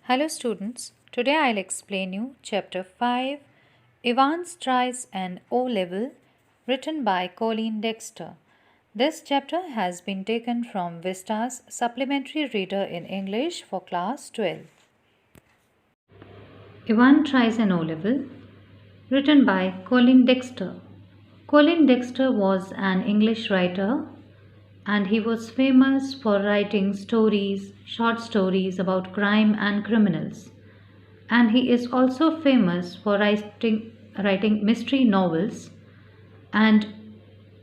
Hello students, today I'll explain you chapter 5 Evans tries an O-level written by Colleen Dexter. This chapter has been taken from Vista's supplementary reader in English for class 12. Evans tries an O-level written by Colleen Dexter. Colleen Dexter was an English writer and he was famous for writing short stories about crime and criminals. And he is also famous for writing mystery novels. And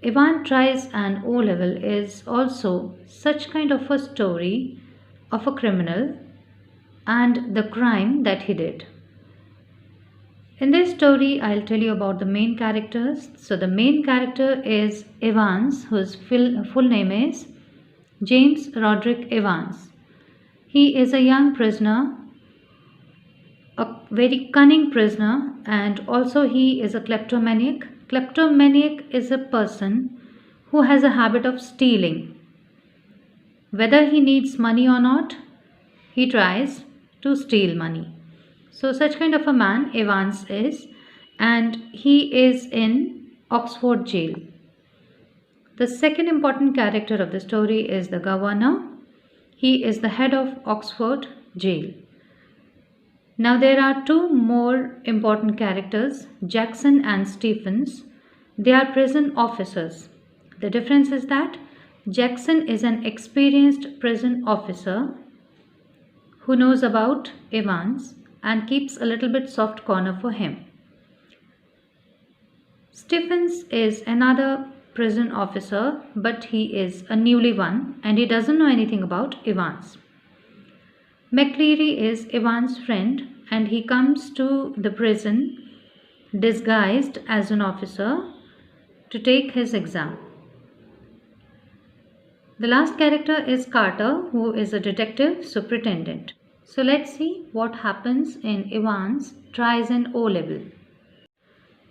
Evans Tries an O-level is also such kind of a story of a criminal and the crime that he did. In this story, I'll tell you about the main characters. So the main character is Evans, whose full name is James Roderick Evans. He is a young prisoner, a very cunning prisoner, and also he is a kleptomaniac. Kleptomaniac is a person who has a habit of stealing. Whether he needs money or not, he tries to steal money. So such kind of a man Evans is, and he is in Oxford jail. The second important character of the story is the governor. He is the head of Oxford jail. Now there are two more important characters, Jackson and Stephens. They are prison officers. The difference is that Jackson is an experienced prison officer who knows about Evans and keeps a little bit soft corner for him. Stephens is another prison officer, but he is a newly one and he doesn't know anything about Evans. McCleary is Evans' friend and he comes to the prison disguised as an officer to take his exam. The last character is Carter, who is a detective superintendent. So let's see what happens in Evans Tries an O-level.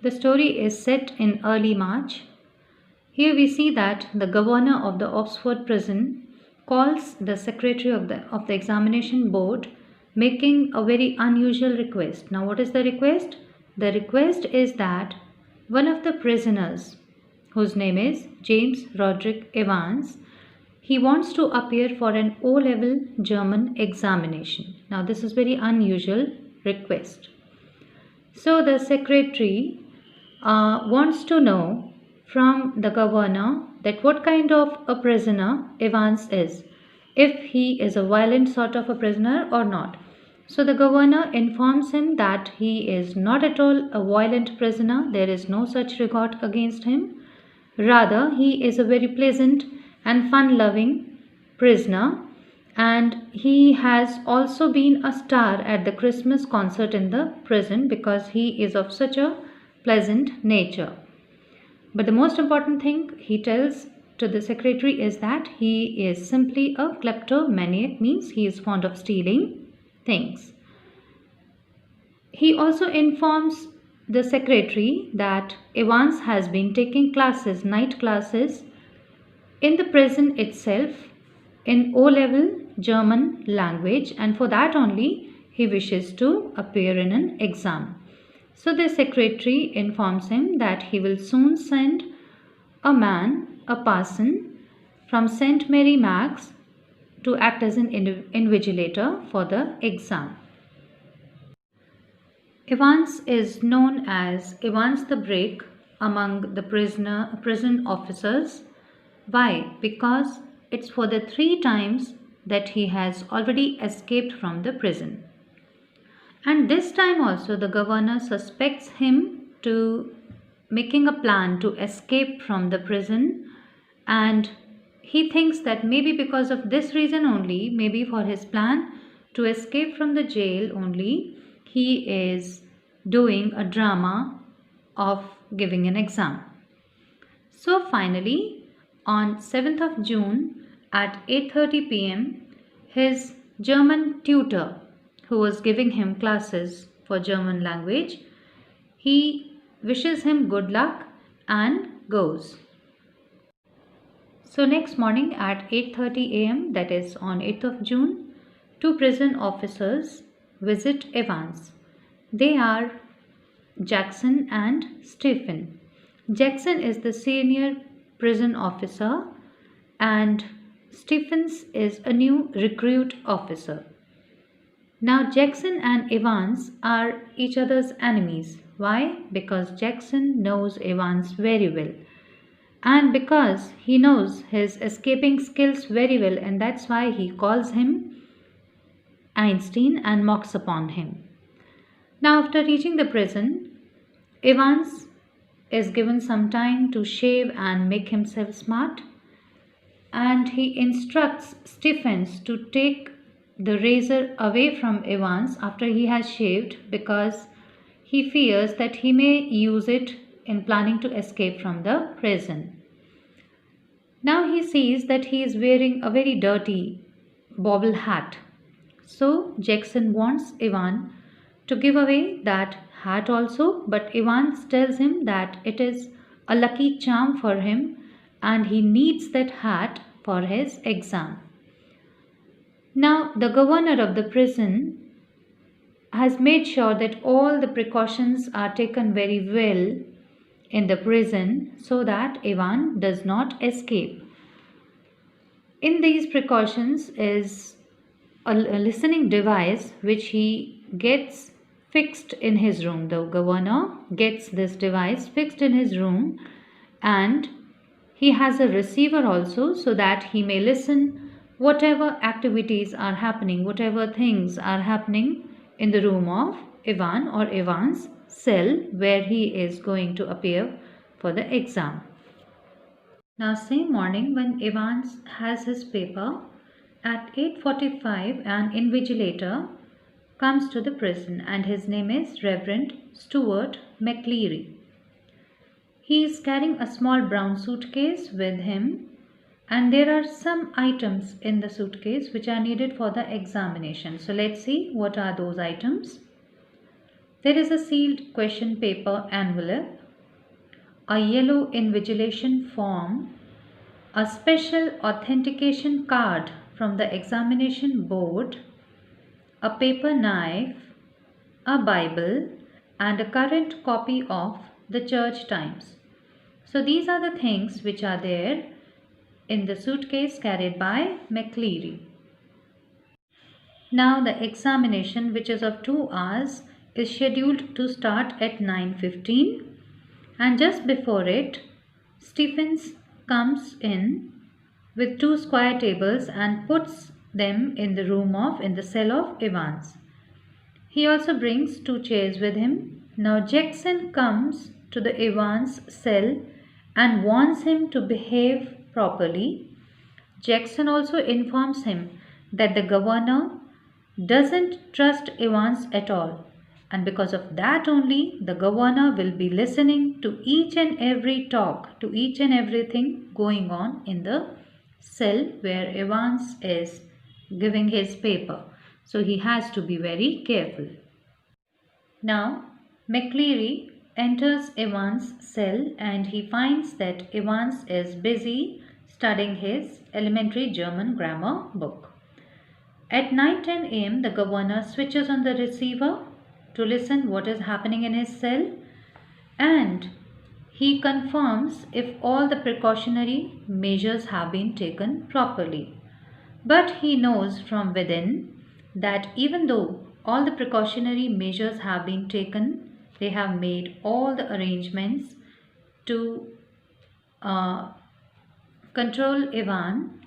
The story is set in early March. Here we see that the governor of the Oxford prison calls the secretary of the examination board, making a very unusual request. Now what is the request? The request is that one of the prisoners, whose name is James Roderick Evans, he wants to appear for an O-level German examination. Now this is very unusual request. So the secretary wants to know from the governor that what kind of a prisoner Evans is, if he is a violent sort of a prisoner or not. So the governor informs him that he is not at all a violent prisoner. There is no such record against him. Rather, he is a very pleasant and fun-loving prisoner, and he has also been a star at the Christmas concert in the prison because he is of such a pleasant nature. But the most important thing he tells to the secretary is that he is simply a kleptomaniac, means he is fond of stealing things. He also informs the secretary that Evans has been taking classes, night classes, in the prison itself in O-level German language, and for that only he wishes to appear in an exam. So the secretary informs him that he will soon send a parson from St. Mary Max to act as an invigilator for the exam. Evans is known as Evans the Break among the prison officers. Why? Because it's for the 3 times that he has already escaped from the prison. And this time also the governor suspects him to making a plan to escape from the prison, and he thinks that maybe because of this reason only, maybe for his plan to escape from the jail only, he is doing a drama of giving an exam. So finally, on 7th of June at 8:30 p.m., his German tutor, who was giving him classes for German language, he wishes him good luck and goes. So next morning at 8:30 a.m., that is on 8th of June, 2 prison officers visit Evans. They are Jackson and Stephen. Jackson is the senior prison officer and Stephens is a new recruit officer. Now Jackson and Evans are each other's enemies. Why? Because Jackson knows Evans very well. And because he knows his escaping skills very well, and that's why he calls him Einstein and mocks upon him. Now, after reaching the prison, Evans is given some time to shave and make himself smart, and he instructs Stephens to take the razor away from Evans after he has shaved because he fears that he may use it in planning to escape from the prison. Now he sees that he is wearing a very dirty bobble hat. So Jackson wants Evan to give away that hat also, but Evans tells him that it is a lucky charm for him and he needs that hat for his exam. Now the governor of the prison has made sure that all the precautions are taken very well in the prison so that Evan does not escape. In these precautions is a listening device which he gets fixed in his room. The governor gets this device fixed in his room and he has a receiver also so that he may listen whatever activities are happening, whatever things are happening in the room of Evan or Evan's cell where he is going to appear for the exam. Now same morning when Evans has his paper, at 8:45 an invigilator comes to the prison and his name is Reverend Stuart McLeary. He is carrying a small brown suitcase with him and there are some items in the suitcase which are needed for the examination. So let's see what are those items. There is a sealed question paper envelope, a yellow invigilation form, a special authentication card from the examination board, a paper knife, a Bible, and a current copy of the Church Times. So these are the things which are there in the suitcase carried by McLeary. Now the examination, which is of 2 hours, is scheduled to start at 9:15 and just before it, Stephens comes in with 2 square tables and puts them in the cell of Evans. He also brings 2 chairs with him. Now Jackson comes to the Evans cell and warns him to behave properly. Jackson also informs him that the governor doesn't trust Evans at all, and because of that only the governor will be listening to each and every talk, to each and everything going on in the cell where Evans is giving his paper. So he has to be very careful. Now McLeary enters Evans' cell and he finds that Evans is busy studying his elementary German grammar book. At 9:10 a.m. the governor switches on the receiver to listen what is happening in his cell and he confirms if all the precautionary measures have been taken properly. But he knows from within that even though all the precautionary measures have been taken, they have made all the arrangements to control Evan.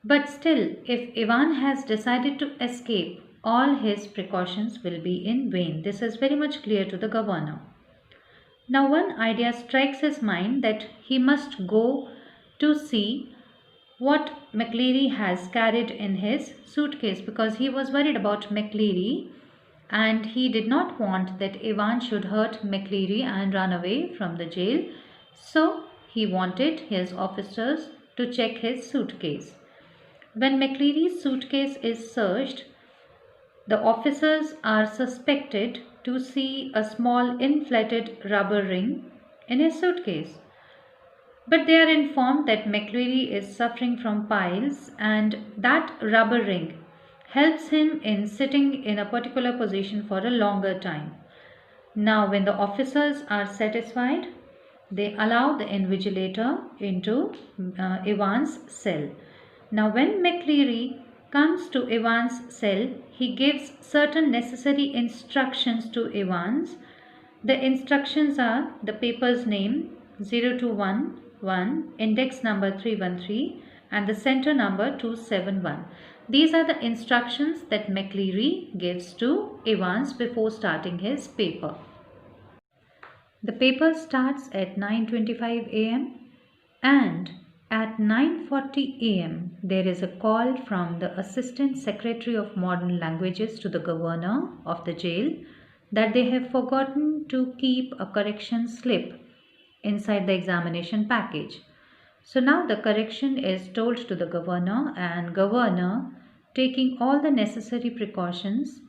But still, if Evan has decided to escape, all his precautions will be in vain. This is very much clear to the governor. Now one idea strikes his mind that he must go to see what McLeary has carried in his suitcase because he was worried about McLeary and he did not want that Evan should hurt McLeary and run away from the jail. So he wanted his officers to check his suitcase. When McLeary's suitcase is searched, the officers are suspected to see a small inflated rubber ring in his suitcase. But they are informed that McLeary is suffering from piles and that rubber ring helps him in sitting in a particular position for a longer time. Now, when the officers are satisfied, they allow the invigilator into Ivan's cell. Now, when McCleary comes to Ivan's cell, he gives certain necessary instructions to Evans. The instructions are the paper's name 0211, index number 313, and the center number 271. These are the instructions that McCleary gives to Evans before starting his paper. The paper starts at 9:25 a.m. and at 9:40 a.m. there is a call from the Assistant Secretary of Modern Languages to the governor of the jail that they have forgotten to keep a correction slip inside the examination package. So now the correction is told to the governor, and governor, taking all the necessary precautions,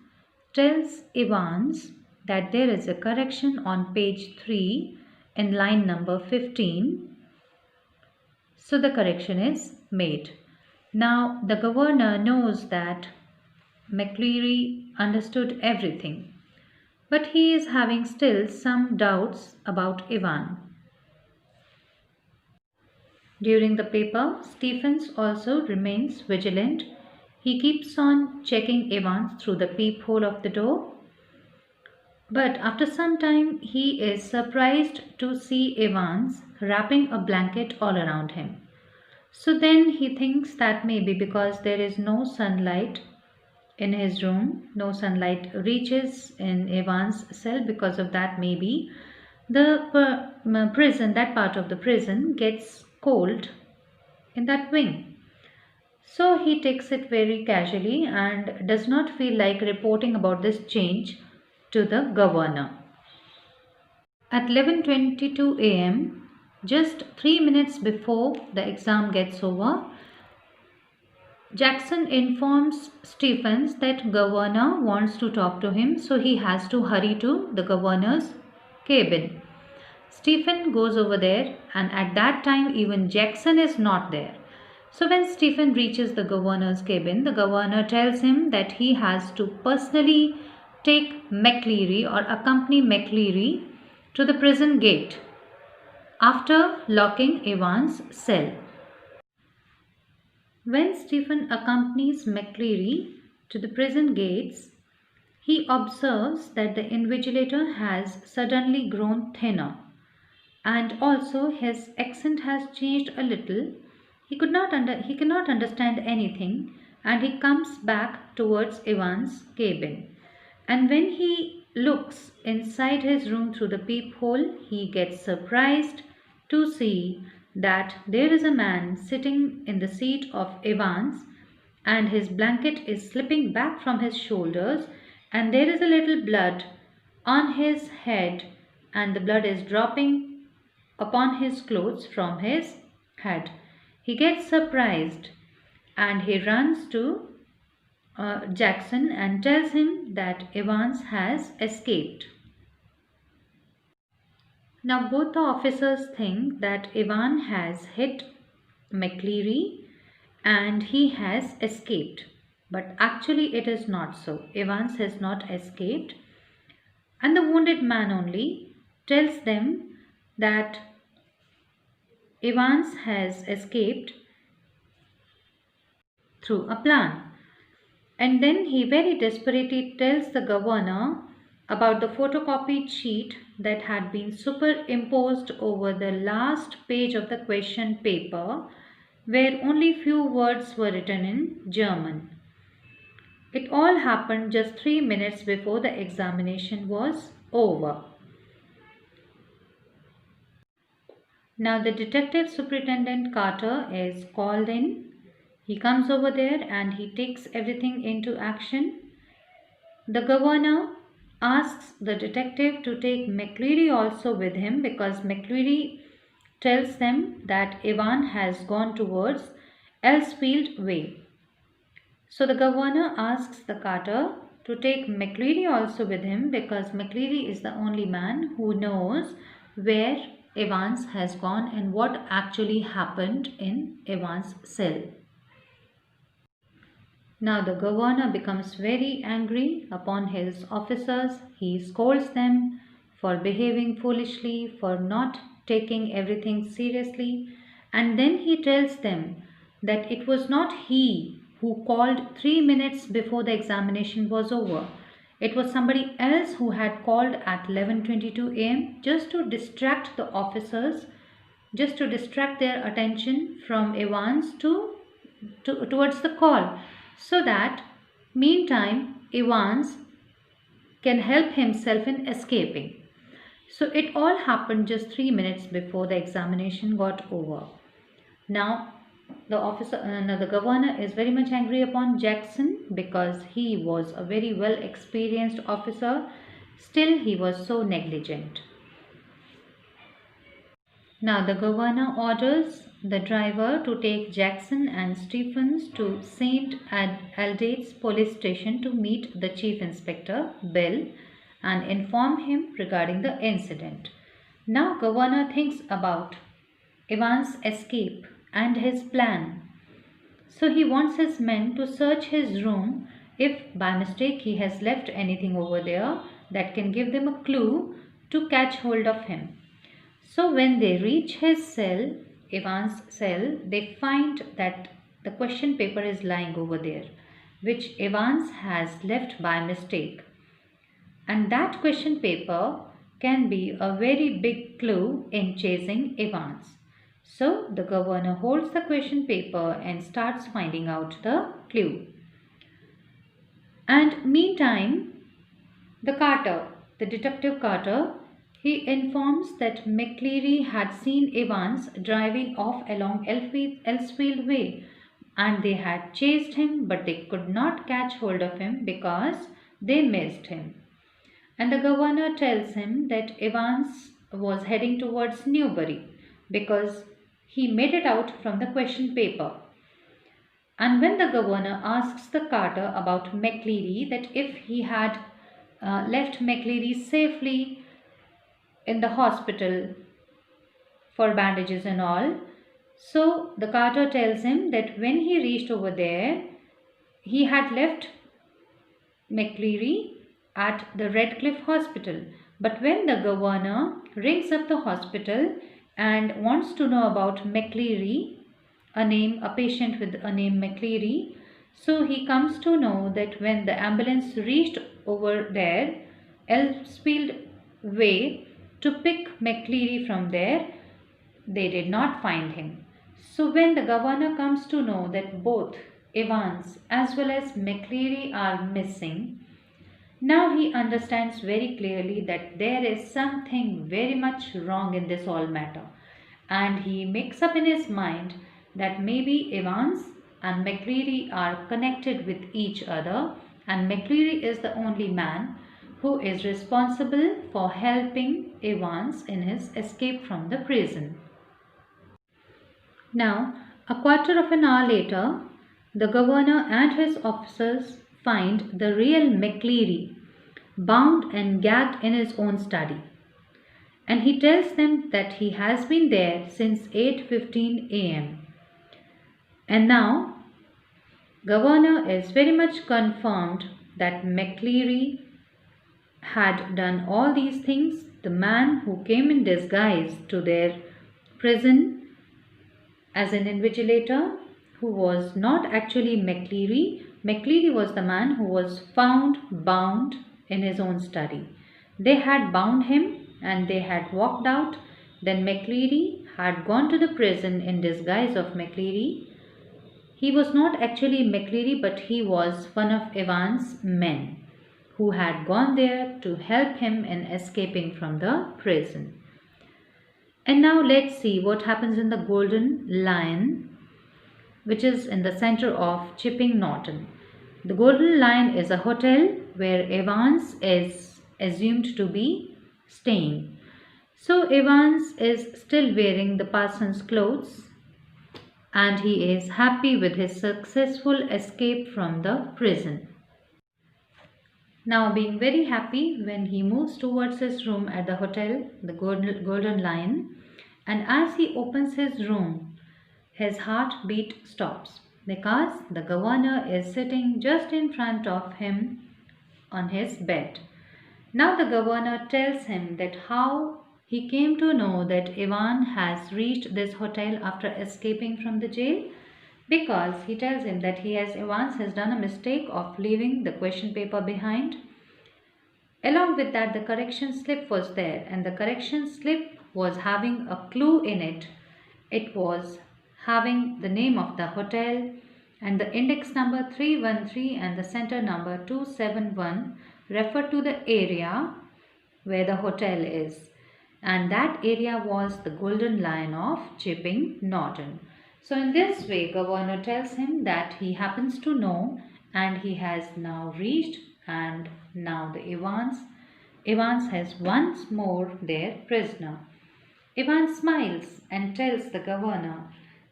tells Evans that there is a correction on page 3 in line number 15. So the correction is made. Now the governor knows that McCleary understood everything, but he is having still some doubts about Evan. During the paper, Stephens also remains vigilant. He keeps on checking Evans through the peephole of the door. But after some time, he is surprised to see Evans wrapping a blanket all around him. So then he thinks that maybe because there is no sunlight in his room, no sunlight reaches in Evans' cell, because of that maybe the prison, that part of the prison gets cold in that wing. So he takes it very casually and does not feel like reporting about this change to the governor. At 11:22 a.m., just 3 minutes before the exam gets over, Jackson informs Stephens that governor wants to talk to him, so he has to hurry to the governor's cabin. Stephen goes over there, and at that time even Jackson is not there. So when Stephen reaches the governor's cabin, the governor tells him that he has to personally take McCleary or accompany McCleary to the prison gate after locking Evans' cell. When Stephen accompanies McCleary to the prison gates, he observes that the invigilator has suddenly grown thinner, and also his accent has changed a little. He cannot understand anything, and he comes back towards Evans' cabin. And when he looks inside his room through the peephole, he gets surprised to see that there is a man sitting in the seat of Evans, and his blanket is slipping back from his shoulders, and there is a little blood on his head, and the blood is dropping upon his clothes from his head. He gets surprised and he runs to Jackson and tells him that Evans has escaped. Now both the officers think that Evan has hit McCleary and he has escaped. But actually it is not so. Evans has not escaped, and the wounded man only tells them that Evans has escaped through a plan. And then he very desperately tells the governor about the photocopied sheet that had been superimposed over the last page of the question paper, where only few words were written in German. It all happened just 3 minutes before the examination was over. Now the detective superintendent Carter is called in. He comes over there and he takes everything into action. The governor asks the detective to take McCleary also with him, because McCleary tells them that Evan has gone towards Elsfield Way. So the governor asks the Carter to take McCleary also with him, because McCleary is the only man who knows where Evans has gone and what actually happened in Evans' cell. Now the governor becomes very angry upon his officers. He scolds them for behaving foolishly, for not taking everything seriously, and then he tells them that it was not he who called 3 minutes before the examination was over. It was somebody else who had called at 11:22 a.m. just to distract the officers, just to distract their attention from Evans towards the call, so that meantime Evans can help himself in escaping. So it all happened just 3 minutes before the examination got over. Now the governor is very much angry upon Jackson because he was a very well experienced officer. Still, he was so negligent. Now the governor orders the driver to take Jackson and Stephens to St. Aldate's police station to meet the chief inspector, Bill, and inform him regarding the incident. Now governor thinks about Evans' escape and his plan. So he wants his men to search his room if by mistake he has left anything over there that can give them a clue to catch hold of him. So when they reach his cell, Evans' cell, they find that the question paper is lying over there, which Evans has left by mistake. And that question paper can be a very big clue in chasing Evans. So the governor holds the question paper and starts finding out the clue. And meantime, the detective Carter, he informs that McCleary had seen Evans driving off along Elsfield Way, and they had chased him, but they could not catch hold of him because they missed him. And the governor tells him that Evans was heading towards Newbury because he made it out from the question paper. And when the governor asks the Carter about McCleary, that if he had left McCleary safely in the hospital for bandages and all, so the Carter tells him that when he reached over there, he had left McCleary at the Redcliffe Hospital. But when the governor rings up the hospital and wants to know about McCleary, a patient with a name McCleary, so he comes to know that when the ambulance reached over there, Elsfield Way, to pick McCleary from there, they did not find him. So when the governor comes to know that both Evans as well as McCleary are missing, now he understands very clearly that there is something very much wrong in this whole matter, and he makes up in his mind that maybe Evans and McCleary are connected with each other, and McCleary is the only man who is responsible for helping Evans in his escape from the prison. Now, a quarter of an hour later, the governor and his officers find the real McCleary bound and gagged in his own study. And he tells them that he has been there since 8:15 a.m. And now, governor is very much confirmed that McCleary had done all these things. The man who came in disguise to their prison as an invigilator, who was not actually McCleary. McCleary was the man who was found bound in his own study. They had bound him and they had walked out. Then McCleary had gone to the prison in disguise of McCleary. He was not actually McCleary, but he was one of Evans' men who had gone there to help him in escaping from the prison. And now let's see what happens in the Golden Lion, which is in the center of Chipping Norton. The Golden Lion is a hotel where Evans is assumed to be staying. So Evans is still wearing the parson's clothes and he is happy with his successful escape from the prison. Now being very happy when he moves towards his room at the hotel, the Golden Lion, and as he opens his room, his heartbeat stops because the governor is sitting just in front of him on his bed. Now the governor tells him that how he came to know that Ivan has reached this hotel after escaping from the jail, because he tells him that Ivan has done a mistake of leaving the question paper behind. Along with that, the correction slip was there, and the correction slip was having a clue in it. It was having the name of the hotel and the index number 313 and the center number 271 referred to the area where the hotel is, and that area was the Golden Lion of Chipping Norton. So in this way, governor tells him that he happens to know and he has now reached, and now the Evans has once more their prisoner. Ivan smiles and tells the governor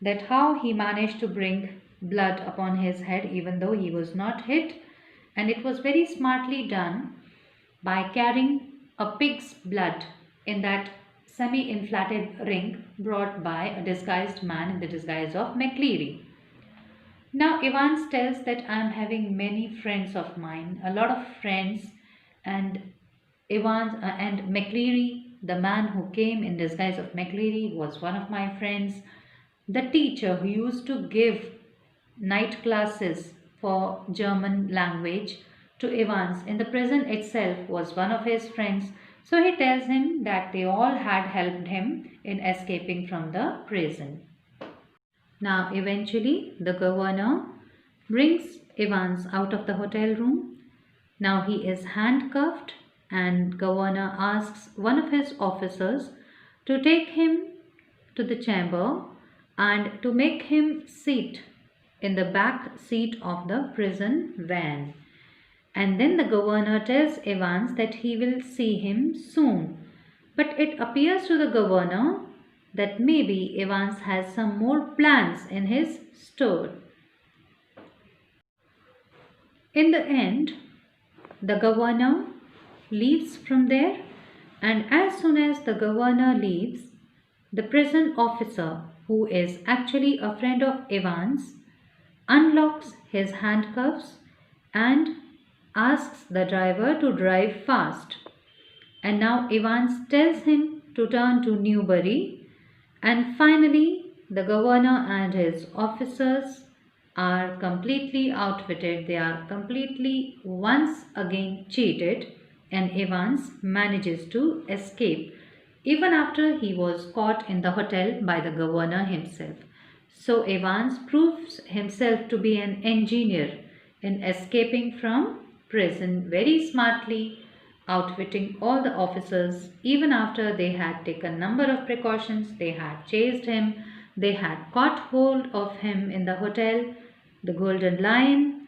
that how he managed to bring blood upon his head even though he was not hit, and it was very smartly done by carrying a pig's blood in that semi-inflated ring brought by a disguised man in the disguise of McLeary. Now Evans tells that I am having many friends of mine, a lot of friends, and and McLeary, the man who came in disguise of McLeary, was one of my friends. The teacher who used to give night classes for German language to Evans in the prison itself was one of his friends. So he tells him that they all had helped him in escaping from the prison. Now eventually the governor brings Evans out of the hotel room. Now he is handcuffed, and governor asks one of his officers to take him to the chamber and to make him sit in the back seat of the prison van. And then the governor tells Evans that he will see him soon. But it appears to the governor that maybe Evans has some more plans in his store. In the end, the governor leaves from there, and as soon as the governor leaves, the prison officer, who is actually a friend of Evans, unlocks his handcuffs and asks the driver to drive fast. And now Evans tells him to turn to Newbury, and finally the governor and his officers are completely outwitted. They are completely once again cheated, and Evans manages to escape even after he was caught in the hotel by the governor himself. So Evans proves himself to be an engineer in escaping from prison very smartly, outwitting all the officers. Even after they had taken number of precautions, they had chased him, they had caught hold of him in the hotel, the Golden Lion.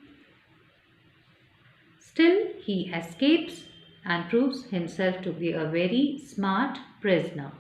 Still he escapes and proves himself to be a very smart prisoner.